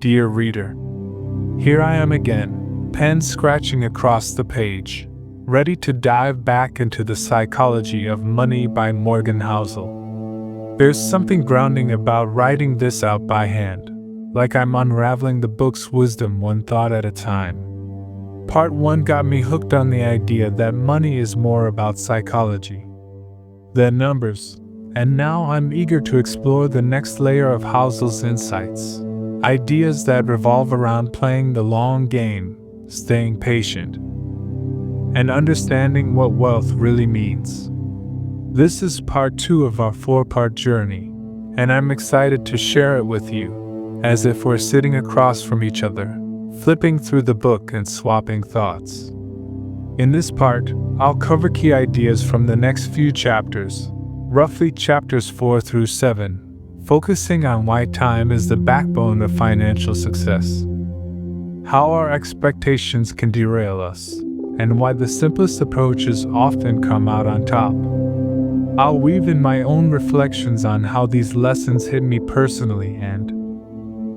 Dear reader, here I am again, pen scratching across the page, ready to dive back into the psychology of money by Morgan Housel. There's something grounding about writing this out by hand, like I'm unraveling the book's wisdom one thought at a time. Part 1 got me hooked on the idea that money is more about psychology than numbers, and now I'm eager to explore the next layer of Housel's insights. Ideas that revolve around playing the long game, staying patient, and understanding what wealth really means. This is part 2 of our 4-part journey, and I'm excited to share it with you, as if we're sitting across from each other, flipping through the book and swapping thoughts. In this part, I'll cover key ideas from the next few chapters, roughly chapters 4 through 7, focusing on why time is the backbone of financial success, how our expectations can derail us, and why the simplest approaches often come out on top. I'll weave in my own reflections on how these lessons hit me personally and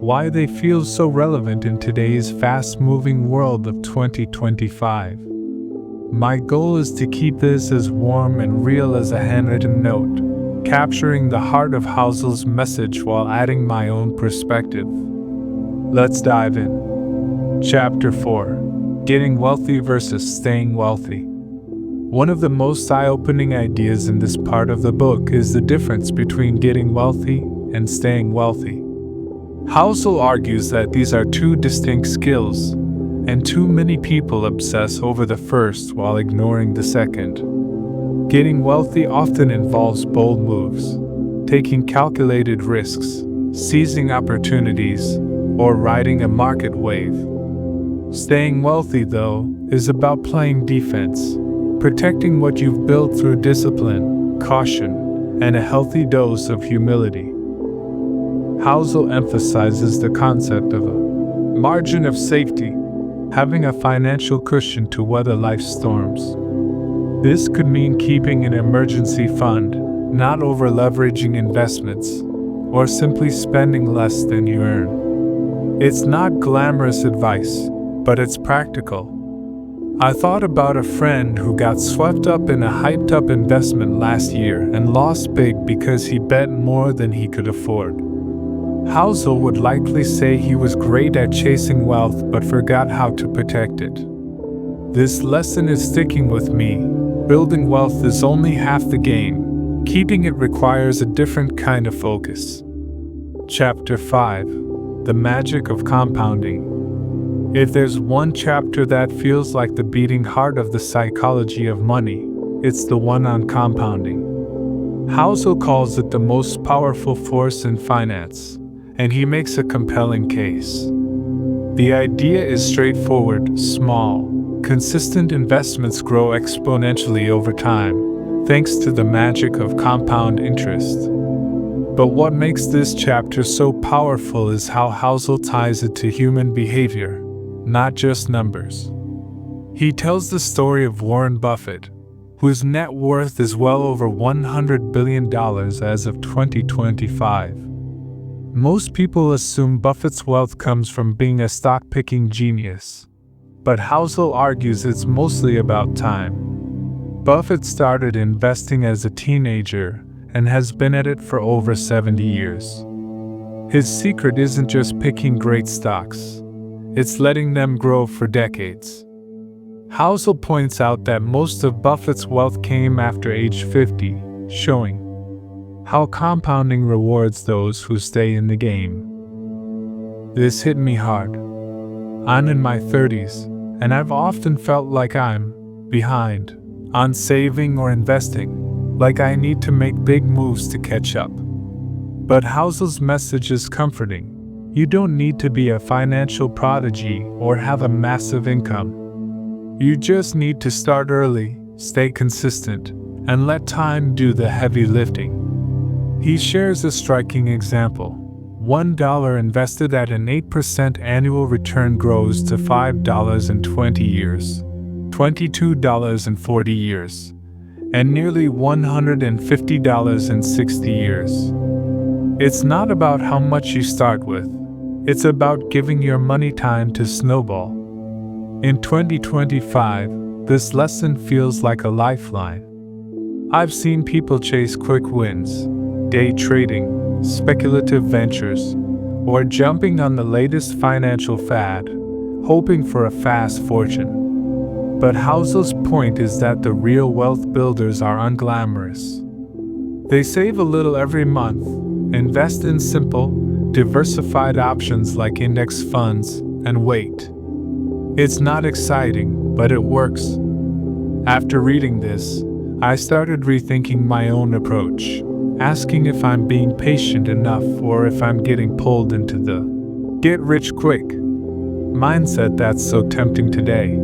why they feel so relevant in today's fast-moving world of 2025. My goal is to keep this as warm and real as a handwritten note, capturing the heart of Housel's message while adding my own perspective. Let's dive in. Chapter 4: Getting Wealthy versus Staying Wealthy. One of the most eye-opening ideas in this part of the book is the difference between getting wealthy and staying wealthy. Housel argues that these are two distinct skills, and too many people obsess over the first while ignoring the second. Getting wealthy often involves bold moves, taking calculated risks, seizing opportunities, or riding a market wave. Staying wealthy, though, is about playing defense, protecting what you've built through discipline, caution, and a healthy dose of humility. Housel emphasizes the concept of a margin of safety, having a financial cushion to weather life's storms. This could mean keeping an emergency fund, not over-leveraging investments, or simply spending less than you earn. It's not glamorous advice, but it's practical. I thought about a friend who got swept up in a hyped-up investment last year and lost big because he bet more than he could afford. Housel would likely say he was great at chasing wealth but forgot how to protect it. This lesson is sticking with me. Building wealth is only half the game. Keeping it requires a different kind of focus. Chapter 5: The Magic of Compounding. If there's one chapter that feels like the beating heart of the psychology of money, it's the one on compounding. Housel calls it the most powerful force in finance, and he makes a compelling case. The idea is straightforward: small, consistent investments grow exponentially over time, thanks to the magic of compound interest. But what makes this chapter so powerful is how Housel ties it to human behavior, not just numbers. He tells the story of Warren Buffett, whose net worth is well over $100 billion as of 2025. Most people assume Buffett's wealth comes from being a stock-picking genius, but Housel argues it's mostly about time. Buffett started investing as a teenager and has been at it for over 70 years. His secret isn't just picking great stocks, it's letting them grow for decades. Housel points out that most of Buffett's wealth came after age 50, showing how compounding rewards those who stay in the game. This hit me hard. I'm in my 30s, and I've often felt like I'm behind on saving or investing, like I need to make big moves to catch up. But Housel's message is comforting. You don't need to be a financial prodigy or have a massive income. You just need to start early, stay consistent, and let time do the heavy lifting. He shares a striking example. $1 invested at an 8% annual return grows to $5 in 20 years, $22 in 40 years, and nearly $150 in 60 years. It's not about how much you start with, It's about giving your money time to snowball. In 2025, this lesson feels like a lifeline. I've seen people chase quick wins, day trading, speculative ventures, or jumping on the latest financial fad, hoping for a fast fortune. But Housel's point is that the real wealth builders are unglamorous. They save a little every month, invest in simple, diversified options like index funds, and wait. It's not exciting, but it works. After reading this, I started rethinking my own approach, asking if I'm being patient enough or if I'm getting pulled into the get rich quick mindset that's so tempting today.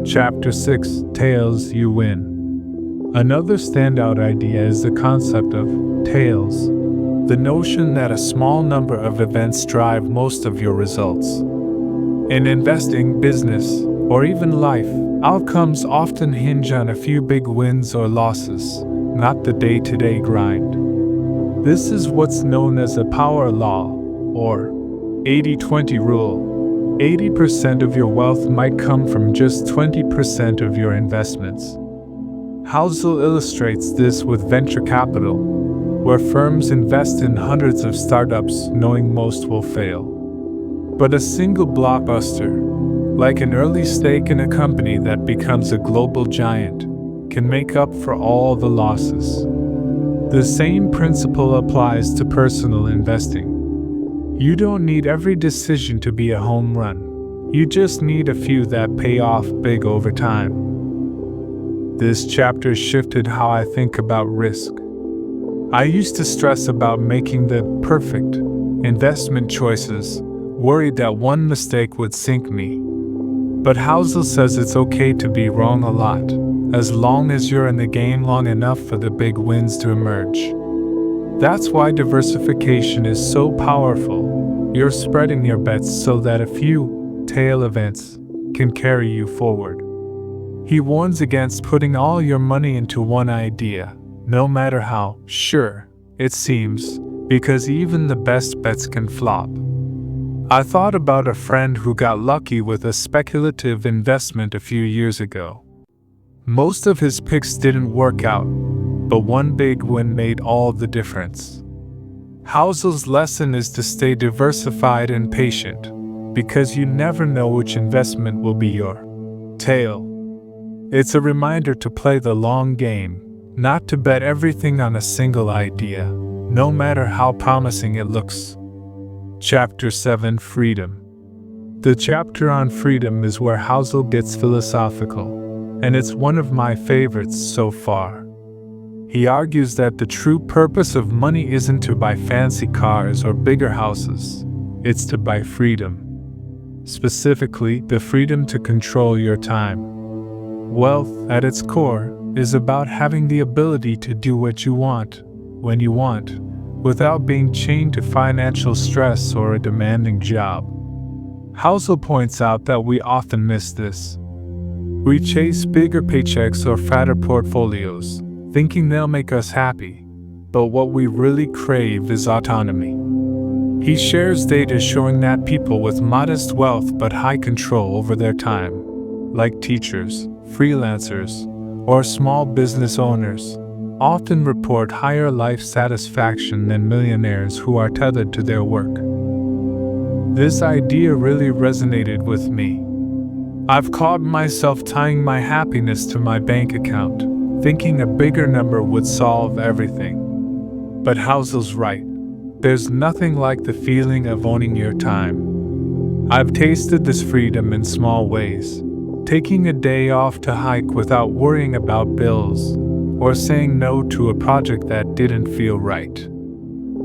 Chapter 6: Tails You Win. Another standout idea is the concept of tails, the notion that a small number of events drive most of your results. In investing, business, or even life, outcomes often hinge on a few big wins or losses, not the day-to-day grind. This is what's known as a power law, or 80-20 rule. 80% of your wealth might come from just 20% of your investments. Housel illustrates this with venture capital, where firms invest in hundreds of startups knowing most will fail. But a single blockbuster, like an early stake in a company that becomes a global giant, can make up for all the losses. The same principle applies to personal investing. You don't need every decision to be a home run. You just need a few that pay off big over time. This chapter shifted how I think about risk. I used to stress about making the perfect investment choices, worried that one mistake would sink me. But Housel says it's okay to be wrong a lot, as long as you're in the game long enough for the big wins to emerge. That's why diversification is so powerful. You're spreading your bets so that a few tail events can carry you forward. He warns against putting all your money into one idea, no matter how sure it seems, because even the best bets can flop. I thought about a friend who got lucky with a speculative investment a few years ago. Most of his picks didn't work out, but one big win made all the difference. Housel's lesson is to stay diversified and patient, because you never know which investment will be your tail. It's a reminder to play the long game, not to bet everything on a single idea, no matter how promising it looks. Chapter 7: Freedom. The chapter on freedom is where Housel gets philosophical, and it's one of my favorites so far. He argues that the true purpose of money isn't to buy fancy cars or bigger houses, it's to buy freedom. Specifically, the freedom to control your time. Wealth, at its core, is about having the ability to do what you want, when you want, without being chained to financial stress or a demanding job. Housel points out that we often miss this. We chase bigger paychecks or fatter portfolios, thinking they'll make us happy, but what we really crave is autonomy. He shares data showing that people with modest wealth but high control over their time, like teachers, freelancers, or small business owners, often report higher life satisfaction than millionaires who are tethered to their work. This idea really resonated with me. I've caught myself tying my happiness to my bank account, thinking a bigger number would solve everything. But Housel's right. There's nothing like the feeling of owning your time. I've tasted this freedom in small ways, taking a day off to hike without worrying about bills, or saying no to a project that didn't feel right.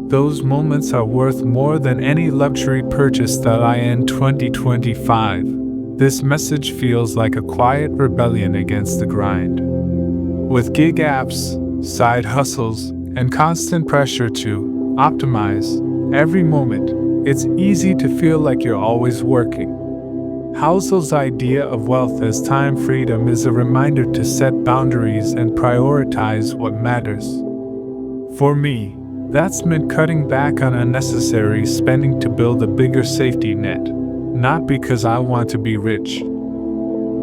Those moments are worth more than any luxury purchase that I in 2025. This message feels like a quiet rebellion against the grind. With gig apps, side hustles, and constant pressure to optimize every moment, it's easy to feel like you're always working. Housel's idea of wealth as time freedom is a reminder to set boundaries and prioritize what matters. For me, That's meant cutting back on unnecessary spending to build a bigger safety net, not because I want to be rich,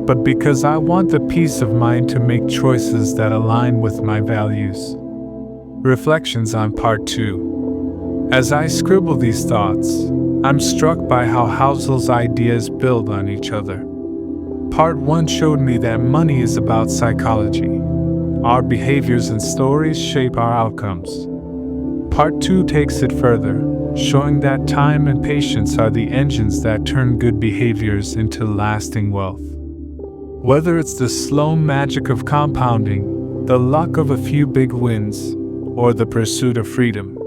but because I want the peace of mind to make choices that align with my values. Reflections on Part 2. As I scribble these thoughts, I'm struck by how Housel's ideas build on each other. Part 1 showed me that money is about psychology. Our behaviors and stories shape our outcomes. Part 2 takes it further, showing that time and patience are the engines that turn good behaviors into lasting wealth. Whether it's the slow magic of compounding, the luck of a few big wins, or the pursuit of freedom,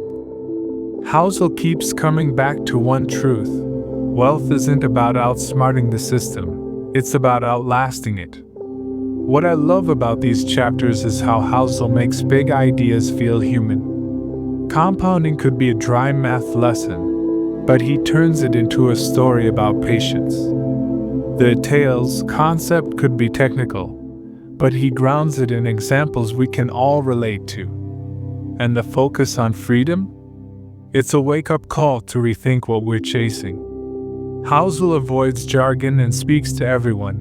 Housel keeps coming back to one truth: wealth isn't about outsmarting the system, it's about outlasting it. What I love about these chapters is how Housel makes big ideas feel human. Compounding could be a dry math lesson, but he turns it into a story about patience. The tales concept could be technical, but he grounds it in examples we can all relate to. And the focus on freedom? It's a wake-up call to rethink what we're chasing. Housel avoids jargon and speaks to everyone,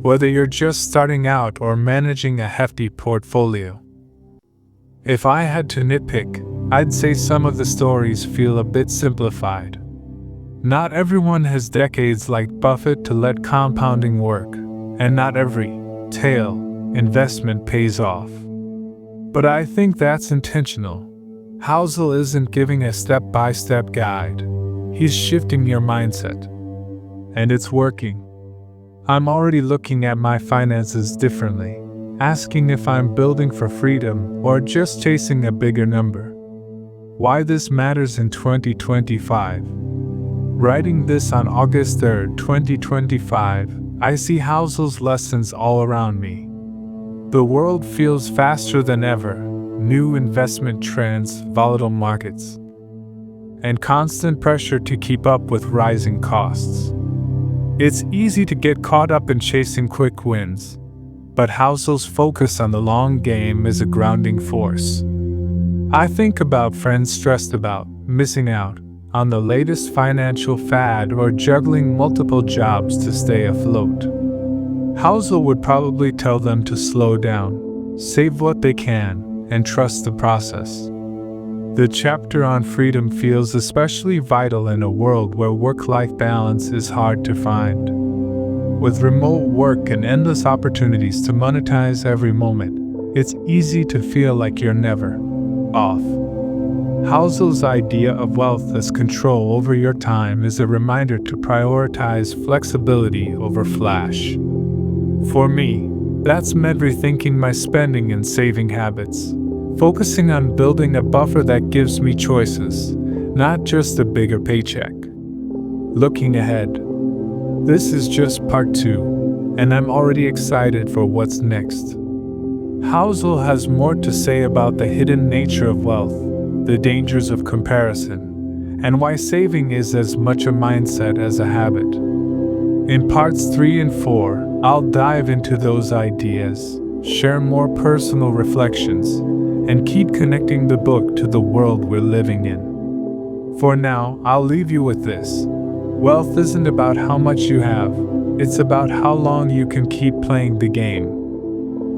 whether you're just starting out or managing a hefty portfolio. If I had to nitpick, I'd say some of the stories feel a bit simplified. Not everyone has decades like Buffett to let compounding work, and not every tail investment pays off. But I think that's intentional. Housel isn't giving a step-by-step guide. He's shifting your mindset. And it's working. I'm already looking at my finances differently, asking if I'm building for freedom or just chasing a bigger number. Why this matters in 2025. Writing this on August 3rd, 2025, I see Housel's lessons all around me. The world feels faster than ever, new investment trends, volatile markets, and constant pressure to keep up with rising costs. It's easy to get caught up in chasing quick wins, but Housel's focus on the long game is a grounding force. I think about friends stressed about missing out on the latest financial fad or juggling multiple jobs to stay afloat. Housel would probably tell them to slow down, save what they can, and trust the process. The chapter on freedom feels especially vital in a world where work-life balance is hard to find. With remote work and endless opportunities to monetize every moment, it's easy to feel like you're never off. Housel's idea of wealth as control over your time is a reminder to prioritize flexibility over flash. For me, that's meant rethinking my spending and saving habits, focusing on building a buffer that gives me choices, not just a bigger paycheck. Looking ahead, this is just part 2, and I'm already excited for what's next. Housel has more to say about the hidden nature of wealth, the dangers of comparison, and why saving is as much a mindset as a habit. In parts 3 and 4, I'll dive into those ideas, share more personal reflections, and keep connecting the book to the world we're living in. For now, I'll leave you with this. Wealth isn't about how much you have, it's about how long you can keep playing the game.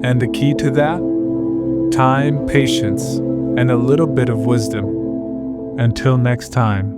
And the key to that? Time, patience, and a little bit of wisdom. Until next time.